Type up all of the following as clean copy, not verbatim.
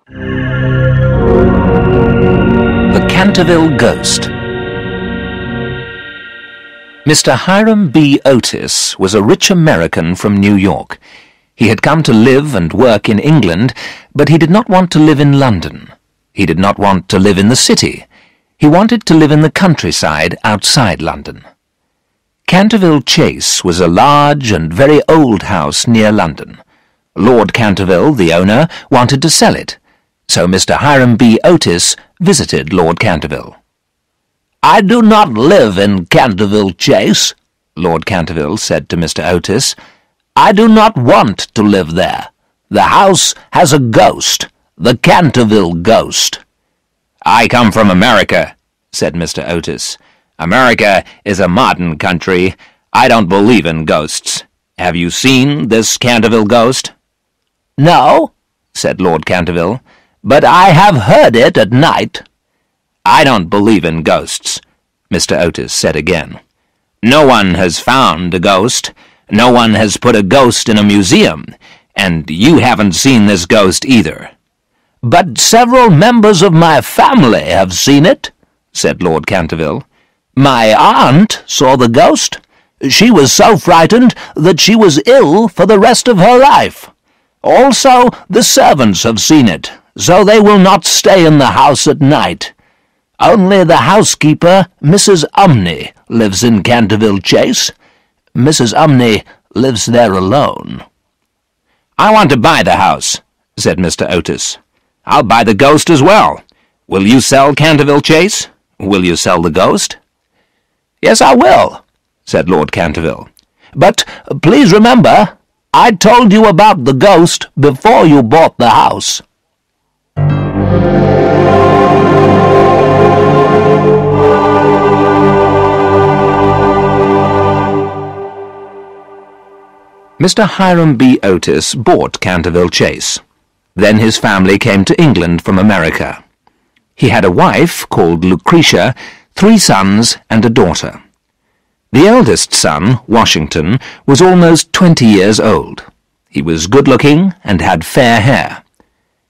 The Canterville Ghost. Mr. Hiram B. Otis was a rich American from New York. He had come to live and work in England, but he did not want to live in London. He did not want to live in the city. He wanted to live in the countryside outside London. Canterville Chase was a large and very old house near London. Lord Canterville, the owner, wanted to sell it, so Mr. Hiram B. Otis visited Lord Canterville. "I do not live in Canterville Chase," Lord Canterville said to Mr. Otis. "I do not want to live there. The house has a ghost, the Canterville Ghost." "I come from America," said Mr. Otis. "America is a modern country. I don't believe in ghosts. Have you seen this Canterville Ghost?" "No," said Lord Canterville, "but I have heard it at night." "I don't believe in ghosts," Mr. Otis said again. "No one has found a ghost. No one has put a ghost in a museum, and you haven't seen this ghost either." "But several members of my family have seen it," said Lord Canterville. "My aunt saw the ghost. She was so frightened that she was ill for the rest of her life. Also, the servants have seen it, so they will not stay in the house at night. Only the housekeeper, Mrs. Umney, lives in Canterville Chase. Mrs. Umney lives there alone." "I want to buy the house," said Mr. Otis. "I'll buy the ghost as well. Will you sell Canterville Chase? Will you sell the ghost?" "Yes, I will," said Lord Canterville. "But please remember, I told you about the ghost before you bought the house." Mr. Hiram B. Otis bought Canterville Chase. Then his family came to England from America. He had a wife called Lucretia, 3 sons and a daughter. The eldest son, Washington, was almost 20 years old. He was good-looking and had fair hair.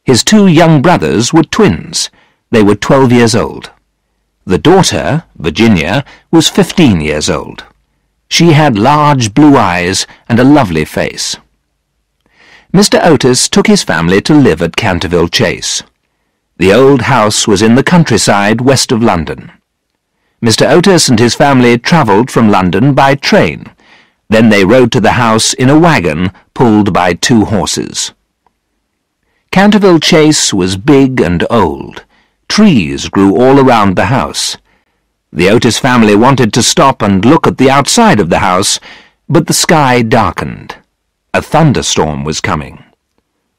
His 2 young brothers were twins. They were 12 years old. The daughter, Virginia, was 15 years old. She had large blue eyes and a lovely face. Mr. Otis took his family to live at Canterville Chase. The old house was in the countryside west of London. Mr. Otis and his family travelled from London by train. Then they rode to the house in a wagon pulled by 2 horses. Canterville Chase was big and old. Trees grew all around the house. The Otis family wanted to stop and look at the outside of the house, but the sky darkened. A thunderstorm was coming.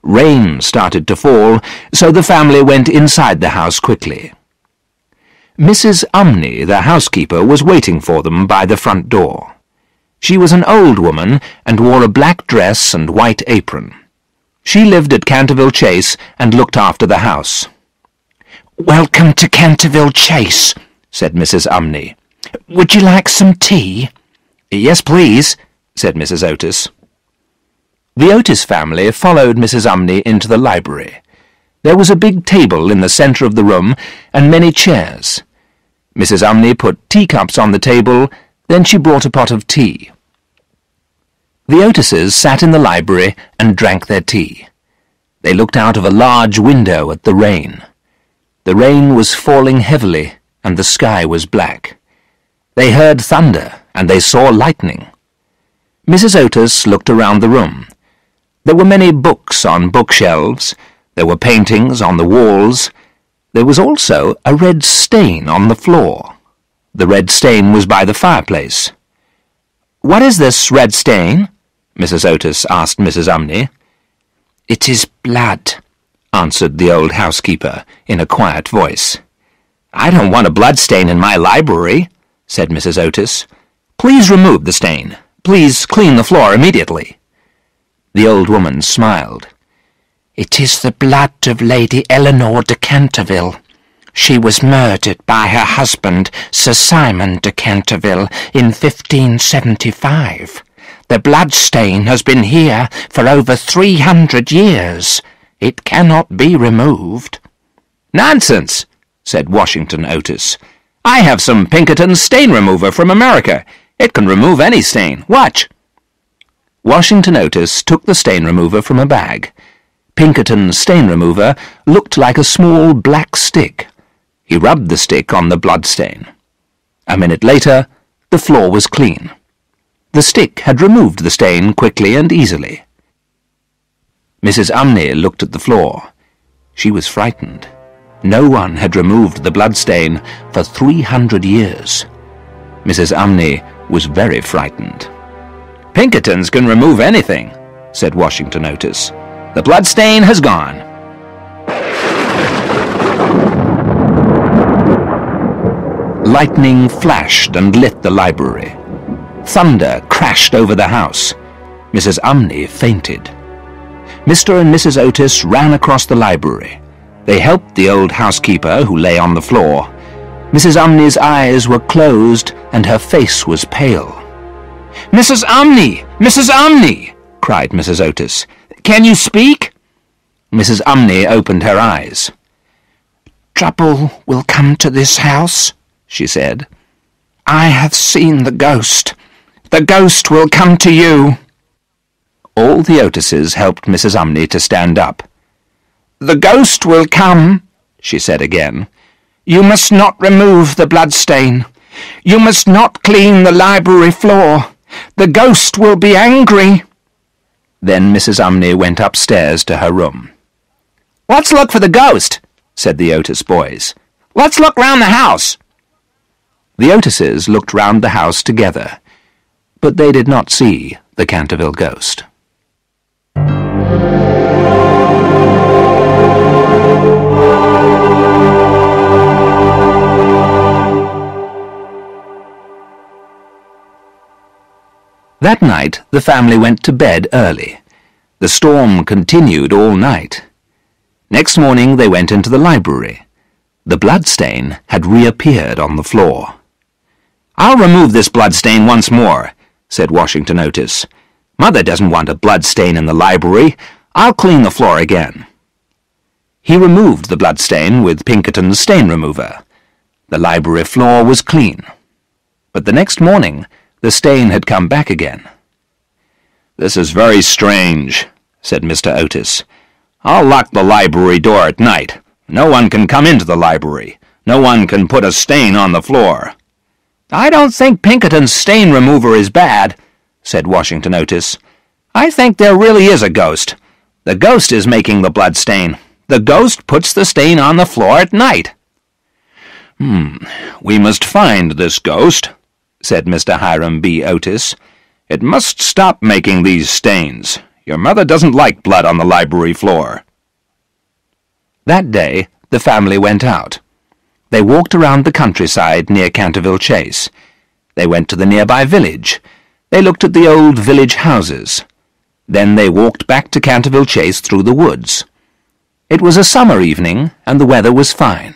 Rain started to fall, so the family went inside the house quickly. Mrs. Umney, the housekeeper, was waiting for them by the front door. She was an old woman and wore a black dress and white apron. She lived at Canterville Chase and looked after the house. "Welcome to Canterville Chase," said Mrs. Umney. "Would you like some tea?" "Yes, please," said Mrs. Otis. The Otis family followed Mrs. Umney into the library. There was a big table in the centre of the room and many chairs. Mrs. Umney put teacups on the table, then she brought a pot of tea. The Otises sat in the library and drank their tea. They looked out of a large window at the rain. The rain was falling heavily, and the sky was black. They heard thunder, and they saw lightning. Mrs. Otis looked around the room. There were many books on bookshelves. There were paintings on the walls. There was also a red stain on the floor. The red stain was by the fireplace. "What is this red stain?" Mrs. Otis asked Mrs. Umney. "It is blood," answered the old housekeeper in a quiet voice. "I don't want a blood stain in my library," said Mrs. Otis. "Please remove the stain. Please clean the floor immediately." The old woman smiled. "It is the blood of Lady Eleanor de Canterville. She was murdered by her husband, Sir Simon de Canterville, in 1575. The blood stain has been here for over 300 years. It cannot be removed." "Nonsense," said Washington Otis. "I have some Pinkerton stain remover from America. It can remove any stain. Watch." Washington Otis took the stain remover from a bag. Pinkerton's stain remover looked like a small black stick. He rubbed the stick on the blood stain. A minute later, the floor was clean. The stick had removed the stain quickly and easily. Mrs. Umney looked at the floor. She was frightened. No one had removed the blood stain for 300 years. Mrs. Umney was very frightened. "Pinkertons can remove anything," said Washington Otis. "The blood stain has gone." Lightning flashed and lit the library. Thunder crashed over the house. Mrs. Umney fainted. Mr. and Mrs. Otis ran across the library. They helped the old housekeeper, who lay on the floor. Mrs. Umney's eyes were closed and her face was pale. "Mrs. Umney! Mrs. Umney!" cried Mrs. Otis. "Can you speak?" Mrs. Umney opened her eyes. "Trouble will come to this house," she said. "I have seen the ghost. The ghost will come to you." All the Otises helped Mrs. Umney to stand up. "The ghost will come," she said again. "You must not remove the blood stain. You must not clean the library floor. The ghost will be angry." Then Mrs. Umney went upstairs to her room. "Let's look for the ghost," said the Otis boys. "Let's look round the house." The Otises looked round the house together, but they did not see the Canterville ghost. That night the family went to bed early. The storm continued all night. Next morning they went into the library. The blood stain had reappeared on the floor. "I'll remove this blood stain once more," said Washington Otis. "Mother doesn't want a blood stain in the library. I'll clean the floor again." He removed the blood stain with Pinkerton's stain remover. The library floor was clean. But the next morning the stain had come back again. "This is very strange," said Mr. Otis. "I'll lock the library door at night. No one can come into the library. No one can put a stain on the floor." "I don't think Pinkerton's stain remover is bad," said Washington Otis. "I think there really is a ghost. The ghost is making the blood stain. The ghost puts the stain on the floor at night." "We must find this ghost," said Mr. Hiram B. Otis. "It must stop making these stains. Your mother doesn't like blood on the library floor." That day the family went out. They walked around the countryside near Canterville Chase. They went to the nearby village. They looked at the old village houses. Then they walked back to Canterville Chase through the woods. It was a summer evening, and the weather was fine.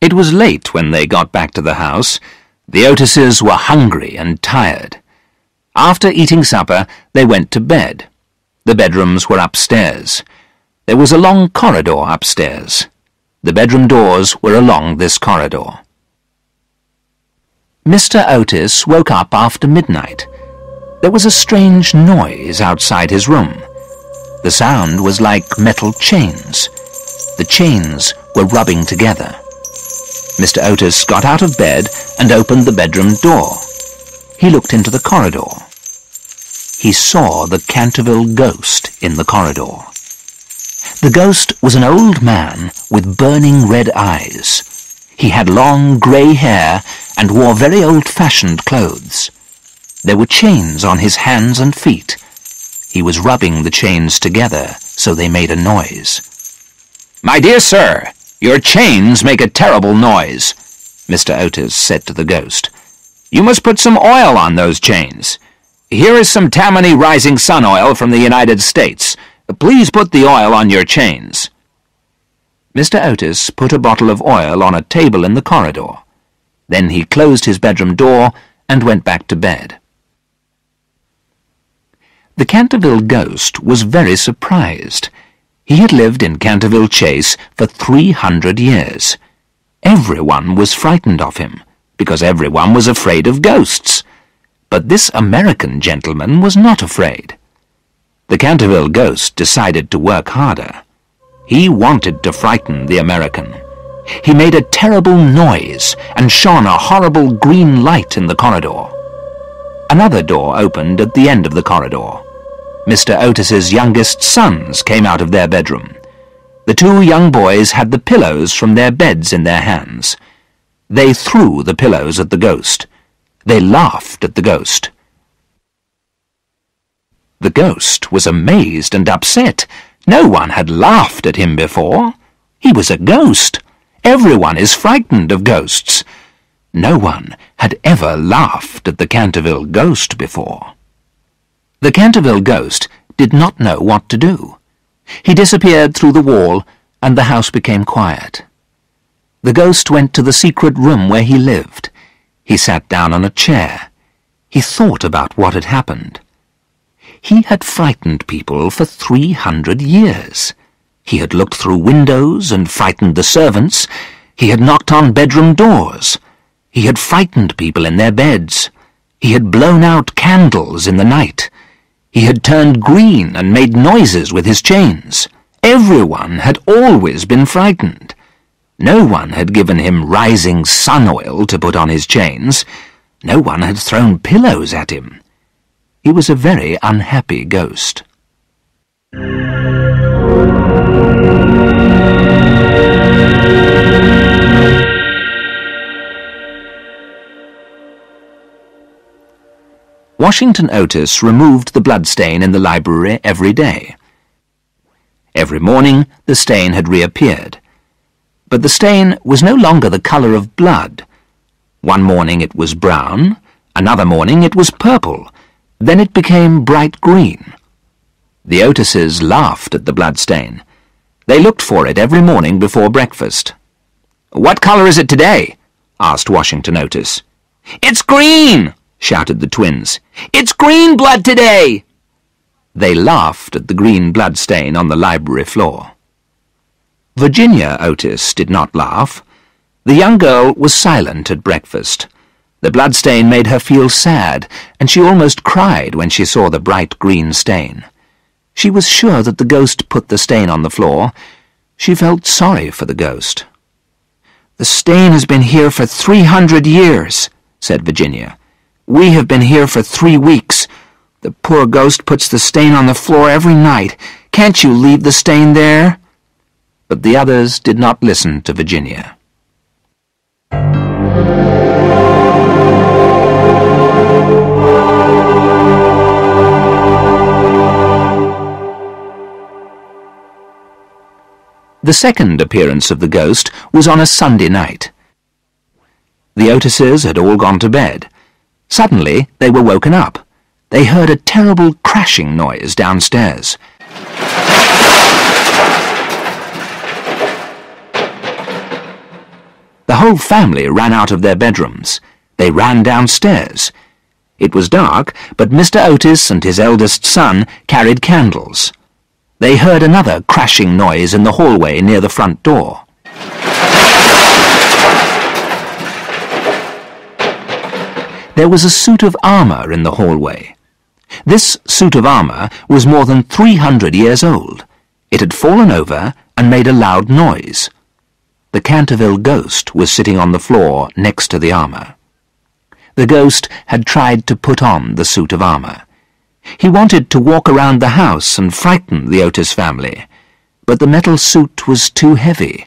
It was late when they got back to the house. The Otises were hungry and tired. After eating supper, they went to bed. The bedrooms were upstairs. There was a long corridor upstairs. The bedroom doors were along this corridor. Mr. Otis woke up after midnight. There was a strange noise outside his room. The sound was like metal chains. The chains were rubbing together. Mr. Otis got out of bed and opened the bedroom door. He looked into the corridor. He saw the Canterville Ghost in the corridor. The ghost was an old man with burning red eyes. He had long grey hair and wore very old-fashioned clothes. There were chains on his hands and feet. He was rubbing the chains together so they made a noise. "My dear sir, your chains make a terrible noise," Mr. Otis said to the ghost. "You must put some oil on those chains. Here is some Tammany Rising Sun oil from the United States. Please put the oil on your chains." Mr. Otis put a bottle of oil on a table in the corridor. Then he closed his bedroom door and went back to bed. The Canterville Ghost was very surprised. He had lived in Canterville Chase for 300 years. Everyone was frightened of him, because everyone was afraid of ghosts. But this American gentleman was not afraid. The Canterville Ghost decided to work harder. He wanted to frighten the American. He made a terrible noise and shone a horrible green light in the corridor. Another door opened at the end of the corridor. Mr. Otis's youngest sons came out of their bedroom. The two young boys had the pillows from their beds in their hands. They threw the pillows at the ghost. They laughed at the ghost. The ghost was amazed and upset. No one had laughed at him before. He was a ghost. Everyone is frightened of ghosts. No one had ever laughed at the Canterville Ghost before. The Canterville Ghost did not know what to do. He disappeared through the wall, and the house became quiet. The ghost went to the secret room where he lived. He sat down on a chair. He thought about what had happened. He had frightened people for 300 years. He had looked through windows and frightened the servants. He had knocked on bedroom doors. He had frightened people in their beds. He had blown out candles in the night. He had turned green and made noises with his chains. Everyone had always been frightened. No one had given him rising sun oil to put on his chains. No one had thrown pillows at him. He was a very unhappy ghost. Washington Otis removed the bloodstain in the library every day. Every morning the stain had reappeared. But the stain was no longer the colour of blood. One morning it was brown, another morning it was purple, then it became bright green. The Otises laughed at the bloodstain. They looked for it every morning before breakfast. "What colour is it today?" asked Washington Otis. "It's green!" shouted the twins. "It's green blood today!" They laughed at the green bloodstain on the library floor. Virginia Otis did not laugh. The young girl was silent at breakfast. The bloodstain made her feel sad, and she almost cried when she saw the bright green stain. She was sure that the ghost put the stain on the floor. She felt sorry for the ghost. "The stain has been here for 300 years, said Virginia. "We have been here for 3 weeks. The poor ghost puts the stain on the floor every night. Can't you leave the stain there?" But the others did not listen to Virginia. The second appearance of the ghost was on a Sunday night. The Otises had all gone to bed. Suddenly they were woken up. They heard a terrible crashing noise downstairs. The whole family ran out of their bedrooms. They ran downstairs. It was dark, but Mr. Otis and his eldest son carried candles. They heard another crashing noise in the hallway near the front door. There was a suit of armour in the hallway. This suit of armour was more than 300 years old. It had fallen over and made a loud noise. The Canterville Ghost was sitting on the floor next to the armour. The ghost had tried to put on the suit of armour. He wanted to walk around the house and frighten the Otis family, but the metal suit was too heavy.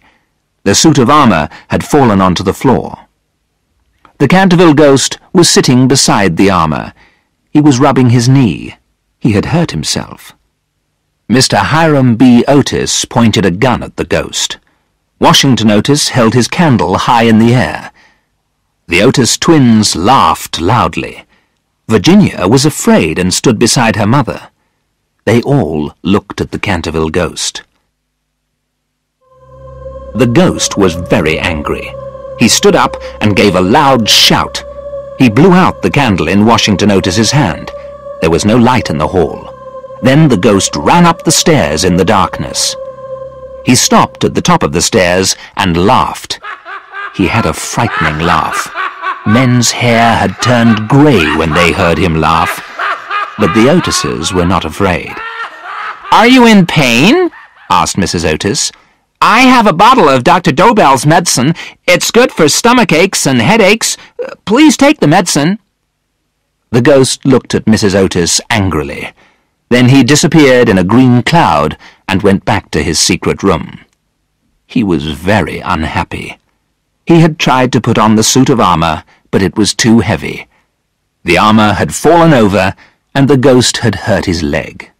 The suit of armour had fallen onto the floor. The Canterville Ghost was sitting beside the armour. He was rubbing his knee. He had hurt himself. Mr. Hiram B. Otis pointed a gun at the ghost. Washington Otis held his candle high in the air. The Otis twins laughed loudly. Virginia was afraid and stood beside her mother. They all looked at the Canterville Ghost. The ghost was very angry. He stood up and gave a loud shout. He blew out the candle in Washington Otis's hand. There was no light in the hall. Then the ghost ran up the stairs in the darkness. He stopped at the top of the stairs and laughed. He had a frightening laugh. Men's hair had turned grey when they heard him laugh, but the Otises were not afraid. "Are you in pain?" asked Mrs. Otis. "I have a bottle of Dr. Dobell's medicine. It's good for stomach aches and headaches. Please take the medicine." The ghost looked at Mrs. Otis angrily. Then he disappeared in a green cloud and went back to his secret room. He was very unhappy. He had tried to put on the suit of armour, but it was too heavy. The armour had fallen over, and the ghost had hurt his leg.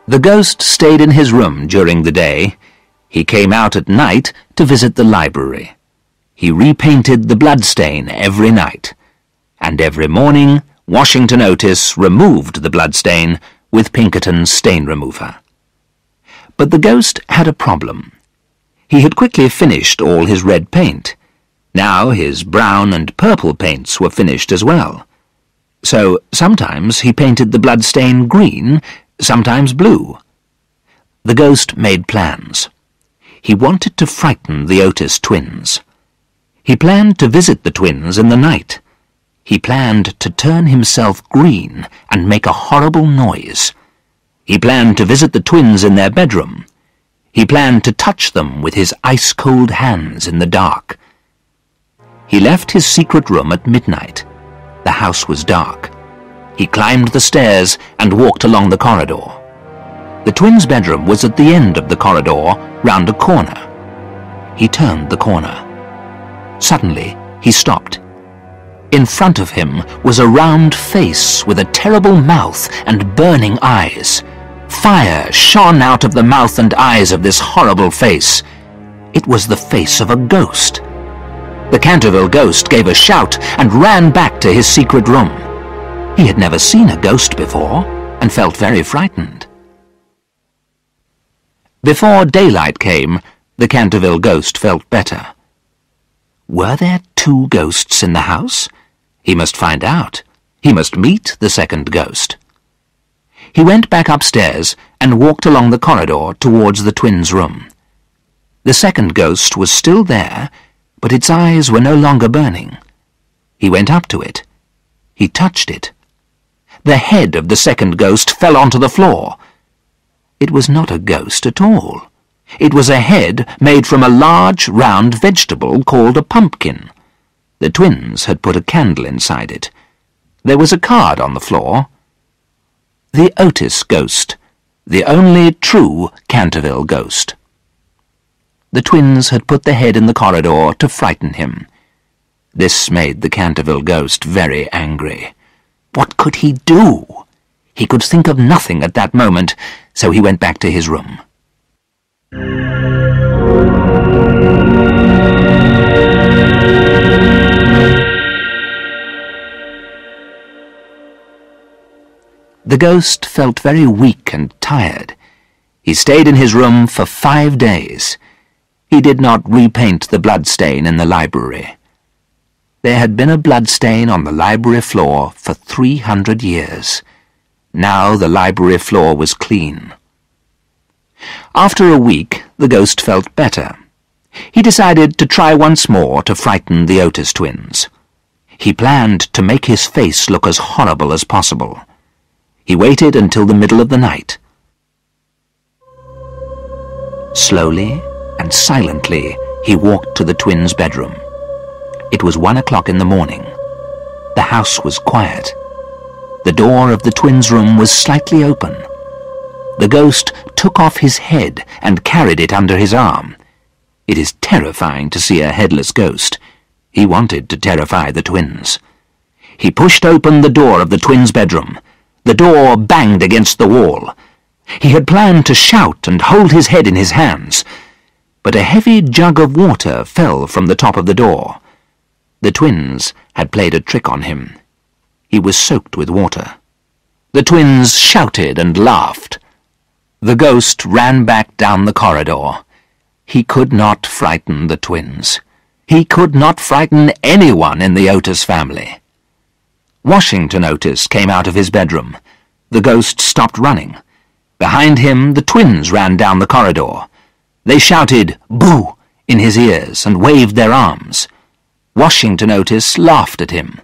The ghost stayed in his room during the day. He came out at night to visit the library. He repainted the bloodstain every night, and every morning Washington Otis removed the bloodstain with Pinkerton's stain remover. But the ghost had a problem. He had quickly finished all his red paint. Now his brown and purple paints were finished as well. So sometimes he painted the bloodstain green, sometimes blue. The ghost made plans. He wanted to frighten the Otis twins. He planned to visit the twins in the night. He planned to turn himself green and make a horrible noise. He planned to visit the twins in their bedroom. He planned to touch them with his ice-cold hands in the dark. He left his secret room at midnight. The house was dark. He climbed the stairs and walked along the corridor. The twins' bedroom was at the end of the corridor, round a corner. He turned the corner. Suddenly, he stopped. In front of him was a round face with a terrible mouth and burning eyes. Fire shone out of the mouth and eyes of this horrible face. It was the face of a ghost. The Canterville Ghost gave a shout and ran back to his secret room. He had never seen a ghost before, and felt very frightened. Before daylight came, the Canterville Ghost felt better. Were there 2 ghosts in the house? He must find out. He must meet the second ghost. He went back upstairs and walked along the corridor towards the twins' room. The second ghost was still there, but its eyes were no longer burning. He went up to it. He touched it. The head of the second ghost fell onto the floor. It was not a ghost at all. It was a head made from a large, round vegetable called a pumpkin. The twins had put a candle inside it. There was a card on the floor. The Otis Ghost, the only true Canterville Ghost. The twins had put the head in the corridor to frighten him. This made the Canterville Ghost very angry. What could he do? He could think of nothing at that moment, so he went back to his room. The ghost felt very weak and tired. He stayed in his room for 5 days. He did not repaint the bloodstain in the library. There had been a bloodstain on the library floor for 300 years. Now the library floor was clean. After a week, the ghost felt better. He decided to try once more to frighten the Otis twins. He planned to make his face look as horrible as possible. He waited until the middle of the night. Slowly and silently, he walked to the twins' bedroom. It was 1 o'clock in the morning. The house was quiet. The door of the twins' room was slightly open. The ghost took off his head and carried it under his arm. It is terrifying to see a headless ghost. He wanted to terrify the twins. He pushed open the door of the twins' bedroom. The door banged against the wall. He had planned to shout and hold his head in his hands, but a heavy jug of water fell from the top of the door. The twins had played a trick on him. He was soaked with water. The twins shouted and laughed. The ghost ran back down the corridor. He could not frighten the twins. He could not frighten anyone in the Otis family. Washington Otis came out of his bedroom. The ghost stopped running. Behind him, the twins ran down the corridor. They shouted, "Boo!" in his ears and waved their arms. Washington Otis laughed at him.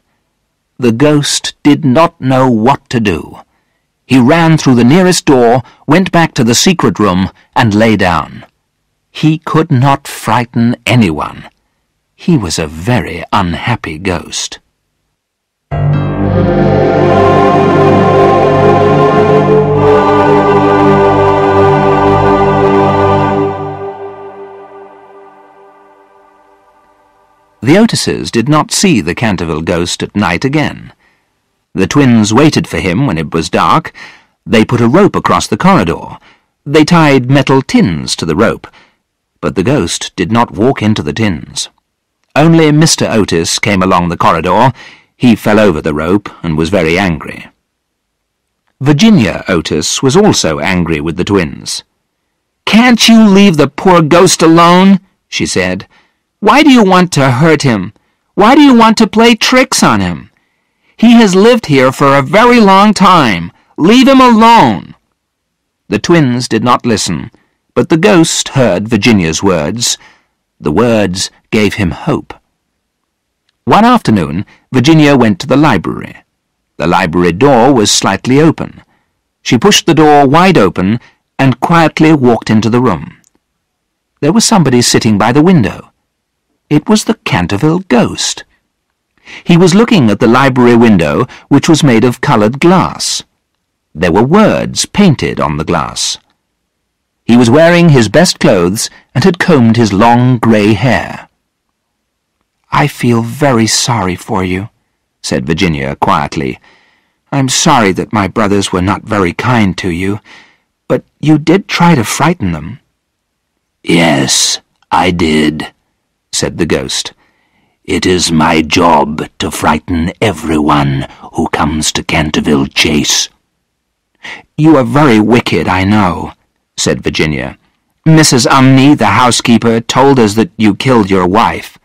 The ghost did not know what to do. He ran through the nearest door, went back to the secret room, and lay down. He could not frighten anyone. He was a very unhappy ghost. The Otises did not see the Canterville Ghost at night again. The twins waited for him when it was dark. They put a rope across the corridor. They tied metal tins to the rope, but the ghost did not walk into the tins. Only Mr. Otis came along the corridor. He fell over the rope and was very angry. Virginia Otis was also angry with the twins. "Can't you leave the poor ghost alone?" she said. "Why do you want to hurt him? Why do you want to play tricks on him? He has lived here for a very long time. Leave him alone." The twins did not listen, but the ghost heard Virginia's words. The words gave him hope. One afternoon, Virginia went to the library. The library door was slightly open. She pushed the door wide open and quietly walked into the room. There was somebody sitting by the window. It was the Canterville Ghost. He was looking at the library window, which was made of coloured glass. There were words painted on the glass. He was wearing his best clothes and had combed his long grey hair. "I feel very sorry for you," said Virginia quietly. "I'm sorry that my brothers were not very kind to you, but you did try to frighten them." "Yes, I did," said the ghost. "It is my job to frighten everyone who comes to Canterville Chase." "You are very wicked, I know," said Virginia. "Mrs. Umney, the housekeeper, told us that you killed your wife."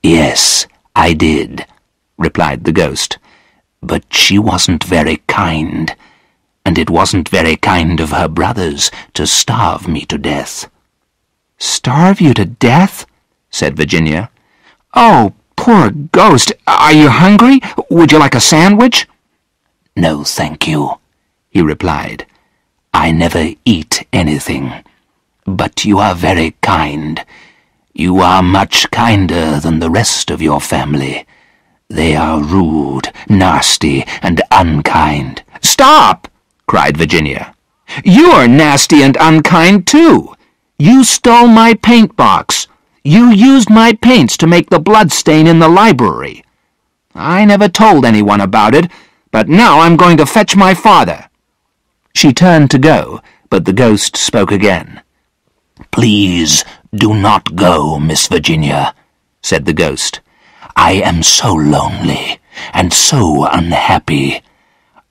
"Yes, I did," replied the ghost. "But she wasn't very kind, and it wasn't very kind of her brothers to starve me to death." "Starve you to death?" said Virginia. "Oh, poor ghost! Are you hungry? Would you like a sandwich?" "No, thank you," he replied. "I never eat anything. But you are very kind. You are much kinder than the rest of your family. They are rude, nasty, and unkind." "Stop!" cried Virginia. "You're nasty and unkind, too. You stole my paint box. You used my paints to make the blood stain in the library. I never told anyone about it, but now I'm going to fetch my father." She turned to go, but the ghost spoke again. "Please do not go, Miss Virginia," said the ghost. "I am so lonely and so unhappy.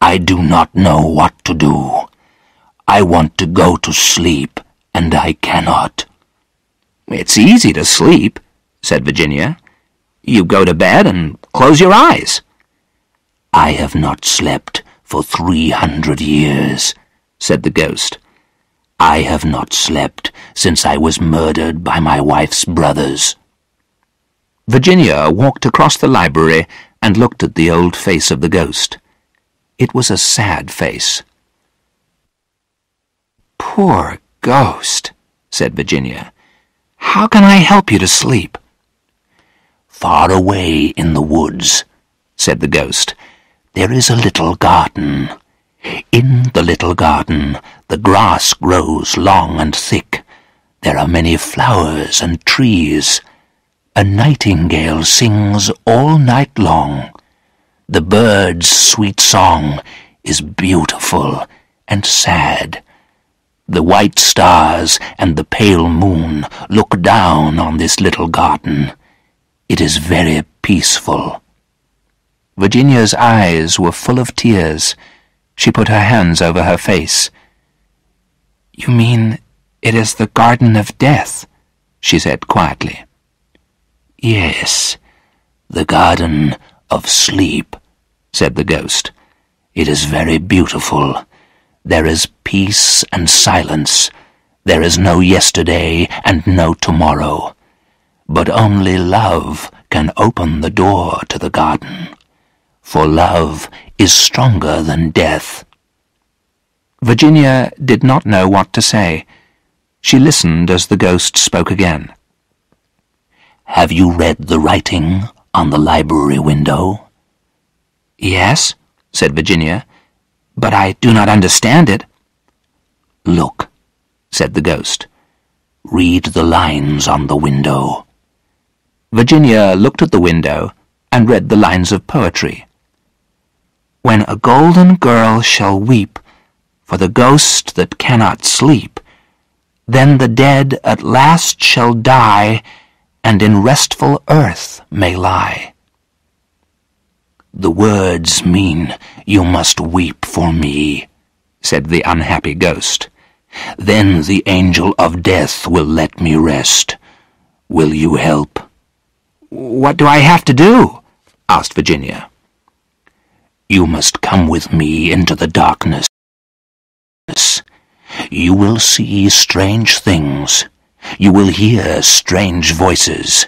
I do not know what to do. I want to go to sleep, and I cannot." "It's easy to sleep," said Virginia. "You go to bed and close your eyes." "I have not slept for 300 years, said the ghost. "I have not slept since I was murdered by my wife's brothers." Virginia walked across the library and looked at the old face of the ghost. It was a sad face. "Poor ghost," said Virginia. "How can I help you to sleep?" "Far away in the woods," said the ghost, "there is a little garden. In the little garden the grass grows long and thick. There are many flowers and trees. A nightingale sings all night long. The bird's sweet song is beautiful and sad. The white stars and the pale moon look down on this little garden. It is very peaceful." Virginia's eyes were full of tears. She put her hands over her face. "You mean "It is the Garden of Death," she said quietly. "Yes, the Garden of Sleep," said the ghost. "It is very beautiful. There is peace and silence. There is no yesterday and no tomorrow. But only love can open the door to the garden. For love is stronger than death." Virginia did not know what to say. She listened as the ghost spoke again. "Have you read the writing on the library window?" "Yes," said Virginia, "but I do not understand it." "Look," said the ghost. "Read the lines on the window." Virginia looked at the window and read the lines of poetry. "When a golden girl shall weep for the ghost that cannot sleep, then the dead at last shall die, and in restful earth may lie." "The words mean you must weep for me," said the unhappy ghost. "Then the angel of death will let me rest. Will you help?" "What do I have to do?" asked Virginia. "You must come with me into the darkness. You will see strange things. You will hear strange voices,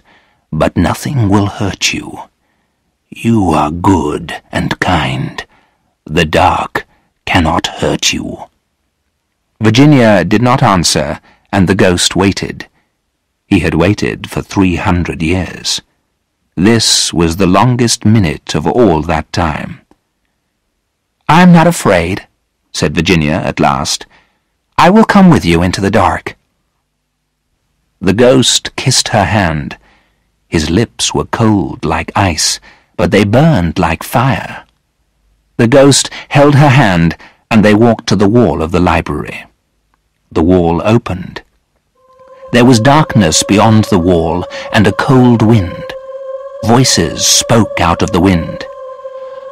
but nothing will hurt you. You are good and kind. The dark cannot hurt you." Virginia did not answer, and the ghost waited. He had waited for 300 years. This was the longest minute of all that time. "I'm not afraid," said Virginia at last. "I will come with you into the dark." The ghost kissed her hand. His lips were cold like ice, but they burned like fire. The ghost held her hand, and they walked to the wall of the library. The wall opened. There was darkness beyond the wall and a cold wind. Voices spoke out of the wind.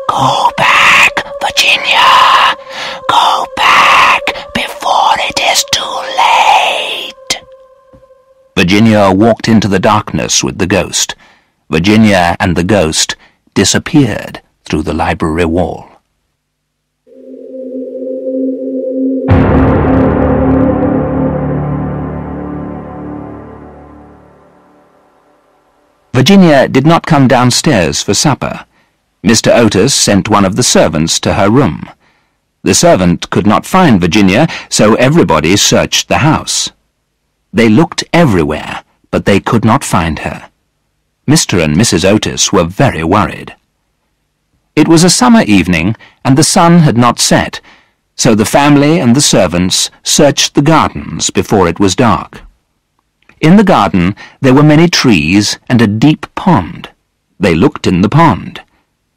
"Go back, Virginia! Go back before it is too late!" Virginia walked into the darkness with the ghost. Virginia and the ghost disappeared through the library wall. Virginia did not come downstairs for supper. Mr. Otis sent one of the servants to her room. The servant could not find Virginia, so everybody searched the house. They looked everywhere, but they could not find her. Mr. and Mrs. Otis were very worried. It was a summer evening, and the sun had not set, so the family and the servants searched the gardens before it was dark. In the garden there were many trees and a deep pond. They looked in the pond.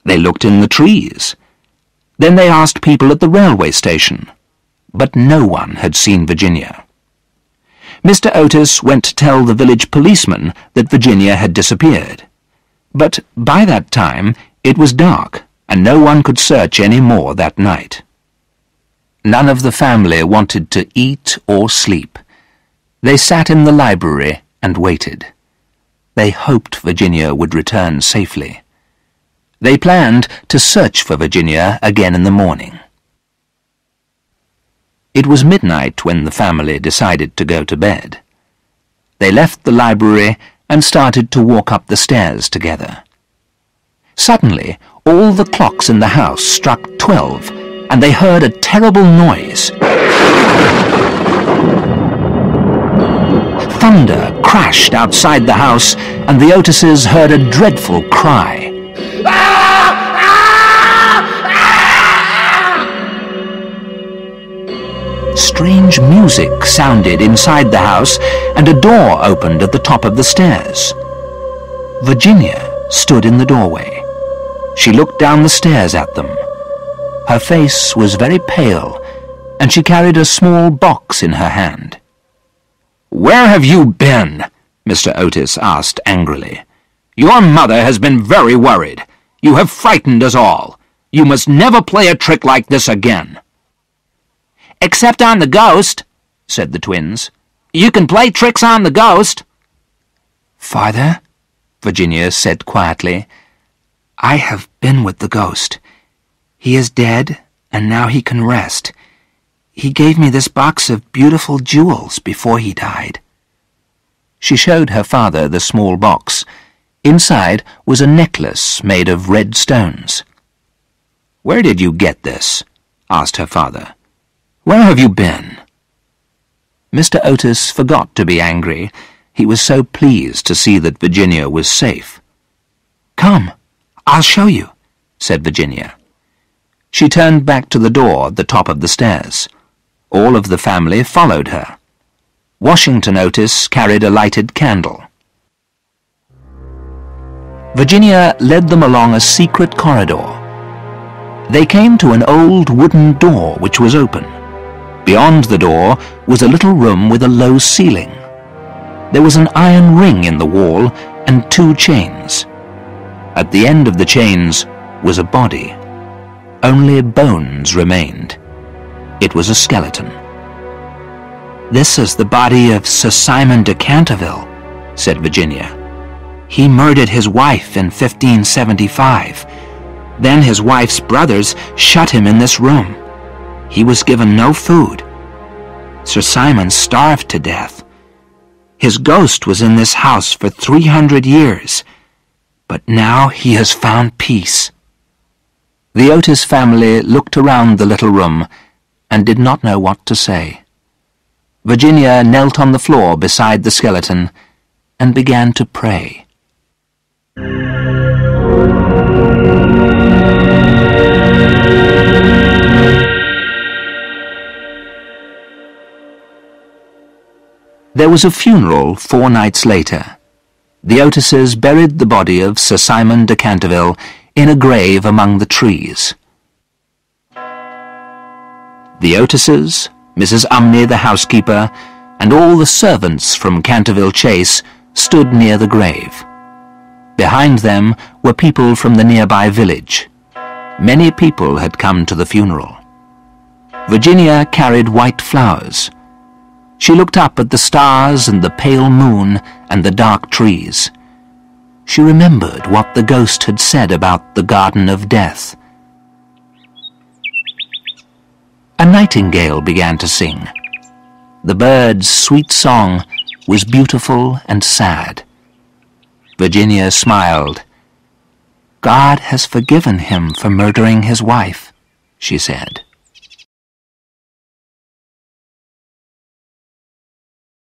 They looked in the trees. Then they asked people at the railway station, but no one had seen Virginia. Mr. Otis went to tell the village policeman that Virginia had disappeared. But by that time it was dark, and no one could search any more that night. None of the family wanted to eat or sleep. They sat in the library and waited. They hoped Virginia would return safely. They planned to search for Virginia again in the morning. It was midnight when the family decided to go to bed. They left the library and started to walk up the stairs together. Suddenly, all the clocks in the house struck 12, and they heard a terrible noise. Thunder crashed outside the house, and the Otises heard a dreadful cry. Strange music sounded inside the house, and a door opened at the top of the stairs. Virginia stood in the doorway. She looked down the stairs at them. Her face was very pale, and she carried a small box in her hand. "Where have you been?" Mr. Otis asked angrily. "Your mother has been very worried. You have frightened us all. You must never play a trick like this again." "Except on the ghost," said the twins. You can play tricks on the ghost." "Father," Virginia said quietly, "I have been with the ghost. He is dead, and now he can rest. He gave me this box of beautiful jewels before he died." She showed her father the small box. Inside was a necklace made of red stones. "Where did you get this?" asked her father. "Where have you been?" Mr. Otis forgot to be angry. He was so pleased to see that Virginia was safe. "Come, I'll show you," said Virginia. She turned back to the door at the top of the stairs. All of the family followed her. Washington Otis carried a lighted candle. Virginia led them along a secret corridor. They came to an old wooden door which was open. Beyond the door was a little room with a low ceiling. There was an iron ring in the wall and 2 chains. At the end of the chains was a body. Only bones remained. It was a skeleton. "This is the body of Sir Simon de Canterville," said Virginia. "He murdered his wife in 1575. Then his wife's brothers shut him in this room. He was given no food. Sir Simon starved to death. His ghost was in this house for 300 years, but now he has found peace." The Otis family looked around the little room and did not know what to say. Virginia knelt on the floor beside the skeleton and began to pray. There was a funeral 4 nights later. The Otises buried the body of Sir Simon de Canterville in a grave among the trees. The Otises, Mrs. Umney the housekeeper, and all the servants from Canterville Chase stood near the grave. Behind them were people from the nearby village. Many people had come to the funeral. Virginia carried white flowers. She looked up at the stars and the pale moon and the dark trees. She remembered what the ghost had said about the Garden of Death. A nightingale began to sing. The bird's sweet song was beautiful and sad. Virginia smiled. "God has forgiven him for murdering his wife," she said.